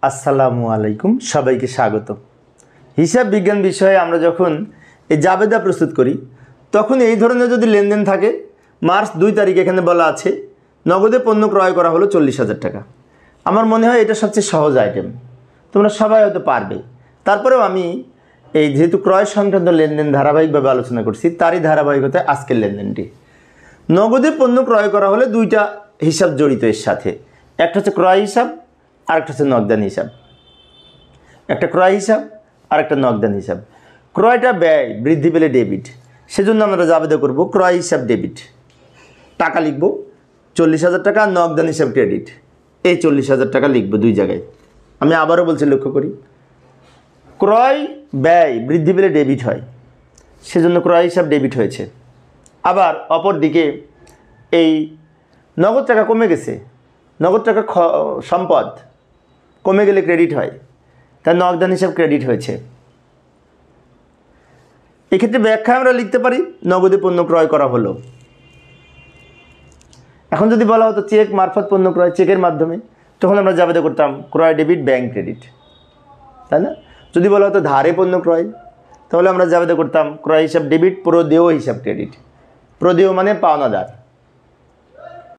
আসসালামু আলাইকুম, সবাইকে স্বাগত। হিসাব বিজ্ঞান বিষয়ে আমরা যখন এই জাবেদা প্রস্তুত করি তখন এই ধরনের যদি লেনদেন থাকে, মার্চ 2 তারিখ এখানে বলা আছে নগদে পণ্য ক্রয় করা হলো 40,000 টাকা। আমার মনে হয় এটা সবচেয়ে সহজ আইটেম, তোমরা সবাই হয়তো পারবে। তারপরেও আমি এই যেহেতু ক্রয় সংক্রান্ত লেনদেন ধারাবাহিকভাবে আলোচনা করছি, তারই ধারাবাহিকতায় আজকের লেনদেনটি। নগদে পণ্য ক্রয় করা হলে দুইটা হিসাব জড়িত এর সাথে, একটা হচ্ছে ক্রয় হিসাব আর একটা হচ্ছে নগদান হিসাব। একটা ক্রয় হিসাব আর একটা নগদান হিসাব। ক্রয়টা ব্যয়, বৃদ্ধি পেলে ডেবিট, সেজন্য আমরা জাবেদা করব ক্রয় হিসাব ডেবিট, টাকা লিখব 40,000 টাকা, নগদান হিসাব ক্রেডিট, এই 40,000 টাকা লিখব দুই জায়গায়। আমি আবারও বলছি, লক্ষ্য করি, ক্রয় ব্যয় বৃদ্ধি পেলে ডেবিট হয়, সেজন্য ক্রয় হিসাব ডেবিট হয়েছে। আবার অপর দিকে এই নগদ টাকা কমে গেছে, নগদ টাকা সম্পদ, কমে গেলে ক্রেডিট হয়, তার নগদান হিসাব ক্রেডিট হয়েছে। এক্ষেত্রে ব্যাখ্যা আমরা লিখতে পারি নগদে পণ্য ক্রয় করা হলো। এখন যদি বলা হতো চেক মারফত পণ্য ক্রয়, চেকের মাধ্যমে, তখন আমরা জাবেদা করতাম ক্রয় ডেবিট ব্যাংক ক্রেডিট, তাই না? যদি বলা হতো ধারে পণ্য ক্রয়, তাহলে আমরা জাবেদা করতাম ক্রয় হিসাব ডেবিট প্রদেয় হিসাব ক্রেডিট। প্রদেয় মানে পাওনাদার,